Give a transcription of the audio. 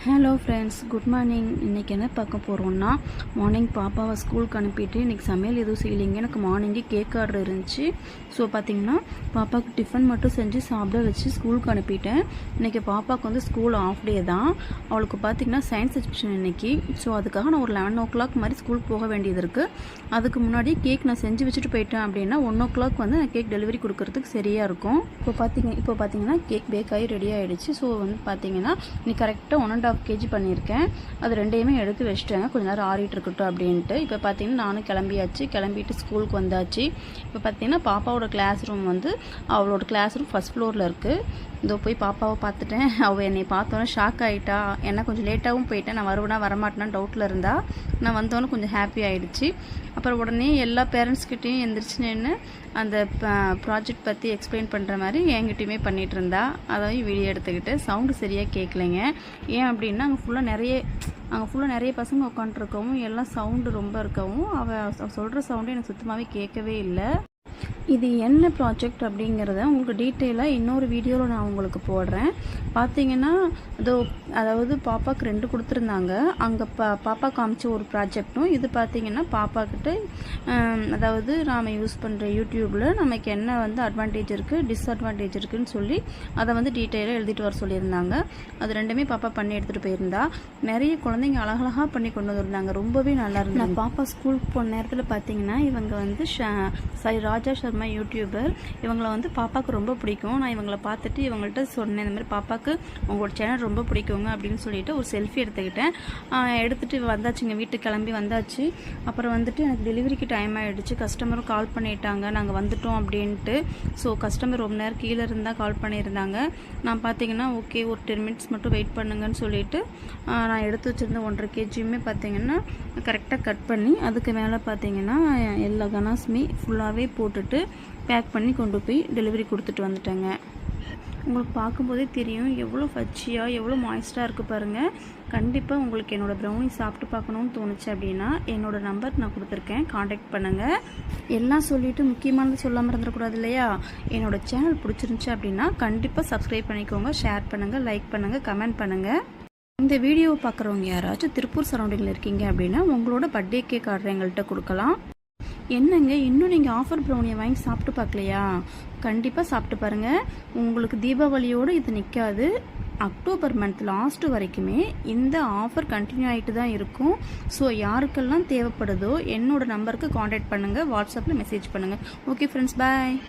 Hello friends, good morning. இன்றைக்கி என்ன பார்க்க போகிறோன்னா, மார்னிங் பாப்பாவை ஸ்கூலுக்கு அனுப்பிட்டு இன்றைக்கி சமையல் எதுவும் செய்யலைங்க. எனக்கு மார்னிங்கே கேக் ஆர்டர் இருந்துச்சு. ஸோ பார்த்திங்கன்னா பாப்பாவுக்கு டிஃபன் மட்டும் செஞ்சு சாப்பிட வச்சு ஸ்கூலுக்கு அனுப்பிட்டேன். இன்றைக்கி பாப்பாவுக்கு வந்து ஸ்கூல் ஆஃப் டே தான். அவளுக்கு பார்த்திங்கன்னா சயின்ஸ் எக்ஸிபிஷன் இன்றைக்கி. ஸோ அதுக்காக நான் ஒரு 11 o'clock மாதிரி ஸ்கூலுக்கு போக வேண்டியது இருக்குது. அதுக்கு முன்னாடி கேக் நான் செஞ்சு வச்சுட்டு போயிட்டேன் அப்படின்னா 1 o'clock வந்து நான் கேக் டெலிவரி கொடுக்கறதுக்கு சரியாக இருக்கும். இப்போ பார்த்தீங்கன்னா கேக் பேக் ஆகி ரெடி ஆகிடுச்சு. ஸோ வந்து பார்த்திங்கன்னா நீ கரெக்டாக 1.5 kg பண்ணியிருக்கேன். அது ரெண்டையுமே எடுத்து வச்சுட்டேங்க, கொஞ்சம் நேரம் ஆறிட்டு இருக்கட்டும் அப்படின்ட்டு. இப்போ பார்த்தீங்கன்னா நானும் கிளம்பிட்டு ஸ்கூலுக்கு வந்தாச்சு. இப்போ பார்த்தீங்கன்னா பாப்பாவோட கிளாஸ் ரூம் வந்து அவளோட கிளாஸ் ரூம் ஃபஸ்ட் ஃப்ளோரில் இருக்குது. இதோ போய் பாப்பாவை பார்த்துட்டேன். அவள் என்னை பார்த்தோன்னே ஷாக் ஆகிட்டா. ஏன்னா கொஞ்சம் லேட்டாகவும் போயிட்டேன். நான் வருவேனா வரமாட்டேனான்னு டவுட்டில் இருந்தா. நான் வந்தோன்னே கொஞ்சம் ஹாப்பி ஆகிடுச்சு. அப்புறம் உடனே எல்லா பேரண்ட்ஸ்கிட்டையும் எந்திரிச்சு நின்று அந்த ப்ராஜெக்ட் பற்றி எக்ஸ்பிளைன் பண்ணுற மாதிரி என்கிட்டையுமே பண்ணிகிட்டு இருந்தா. அதாவது வீடியோ எடுத்துக்கிட்டு சவுண்டு சரியாக கேட்கலைங்க. ஏன் அப்படின்னா அங்கே ஃபுல்லாக நிறைய பசங்க உட்காந்துருக்கவும் எல்லாம் சவுண்டு ரொம்ப இருக்கவும் அவள் சொல்கிற சவுண்டு எனக்கு சுத்தமாகவே கேட்கவே இல்லை. இது என்ன ப்ராஜெக்ட் அப்படிங்கிறத உங்களுக்கு டீட்டெயிலாக இன்னொரு வீடியோவில் நான் உங்களுக்கு போடுறேன். பார்த்தீங்கன்னா அதாவது பாப்பாவுக்கு 2 கொடுத்துருந்தாங்க. அங்கே பாப்பா காமிச்ச ஒரு ப்ராஜெக்டும், இது பார்த்தீங்கன்னா பாப்பாக்கிட்ட அதாவது நாம் யூஸ் பண்ணுற யூடியூப்பில் நமக்கு என்ன வந்து அட்வான்டேஜ் இருக்குது, டிஸ்அட்வான்டேஜ் இருக்குதுன்னு சொல்லி அதை வந்து டீட்டெயிலாக எழுதிட்டு வர சொல்லியிருந்தாங்க. அது ரெண்டுமே பாப்பா பண்ணி எடுத்துகிட்டு போயிருந்தா. நிறைய குழந்தைங்க அழகழகாக பண்ணி கொண்டு வந்திருந்தாங்க. ரொம்பவே நல்லா இருந்தது. பாப்பா ஸ்கூலுக்கு போன நேரத்தில் பார்த்தீங்கன்னா இவங்க வந்து ராஜா சர்மா யூடியூபர். இவங்களை வந்து பாப்பாவுக்கு ரொம்ப பிடிக்கும். நான் இவங்களை பார்த்துட்டு இவங்கள்ட்ட சொன்னேன், இந்த மாதிரி பாப்பாவுக்கு உங்களோட சேனல் ரொம்ப பிடிக்குங்க அப்படின்னு சொல்லிட்டு ஒரு செல்ஃபி எடுத்துக்கிட்டேன். எடுத்துகிட்டு வந்தாச்சுங்க, வீட்டுக்கு கிளம்பி வந்தாச்சு. அப்புறம் வந்துட்டு எனக்கு டெலிவரிக்கு டைம் ஆகிடுச்சு. கஸ்டமரும் கால் பண்ணிட்டாங்க, நாங்கள் வந்துட்டோம் அப்படின்ட்டு. ஸோ கஸ்டமர் ரொம்ப நேரம் கீழே இருந்தால் கால் பண்ணியிருந்தாங்க. நான் பார்த்தீங்கன்னா ஓகே ஒரு 10 minutes மட்டும் வெயிட் பண்ணுங்கன்னு சொல்லிவிட்டு நான் எடுத்து வச்சுருந்த 1.5 kg பார்த்தீங்கன்னா கரெக்டாக கட் பண்ணி அதுக்கு மேலே பார்த்தீங்கன்னா எல்லா கனாஸுமே ஃபுல்லாகவே போட்டுட்டு பேக் பண்ணி கொண்டு போய் டெலிவரி கொடுத்துட்டு வந்துட்டேங்க. உங்களுக்கு பார்க்கும்போதே தெரியும் எவ்வளோ ஃபச்சியாக எவ்வளோ மாய்ஸ்டாக இருக்குது பாருங்கள். கண்டிப்பாக உங்களுக்கு என்னோடய ப்ரௌனி சாப்பிட்டு பார்க்கணுன்னு தோணுச்சு அப்படின்னா என்னோடய நம்பர் நான் கொடுத்துருக்கேன், காண்டாக்ட் பண்ணுங்கள். எல்லாம் சொல்லிவிட்டு முக்கியமானது சொல்லாமல் இருந்துடக்கூடாது இல்லையா? என்னோடய சேனல் பிடிச்சிருந்துச்சி அப்படின்னா கண்டிப்பாக சப்ஸ்கிரைப் பண்ணிக்கோங்க, ஷேர் பண்ணுங்கள், லைக் பண்ணுங்கள், கமெண்ட் பண்ணுங்கள். இந்த வீடியோவை பார்க்குறவங்க யாராச்சும் திருப்பூர் சரௌண்டிங்கில் இருக்கீங்க அப்படின்னா உங்களோட பர்த்டே கேக் ஆர்டர் எங்கள்கிட்ட கொடுக்கலாம். என்னங்க இன்னும் நீங்கள் ஆஃபர் ப்ரௌனியை வாங்கி சாப்பிட்டு பார்க்கலையா? கண்டிப்பாக சாப்பிட்டு பாருங்கள். உங்களுக்கு தீபாவளியோடு இது நிற்காது. அக்டோபர் மந்த் லாஸ்ட்டு வரைக்குமே இந்த ஆஃபர் கண்டினியூ ஆகிட்டு தான் இருக்கும். ஸோ யாருக்கெல்லாம் தேவைப்படுதோ என்னோடய நம்பருக்கு காண்டாக்ட் பண்ணுங்கள், வாட்ஸ்அப்பில் மெசேஜ் பண்ணுங்கள். ஓகே ஃப்ரெண்ட்ஸ், பாய்.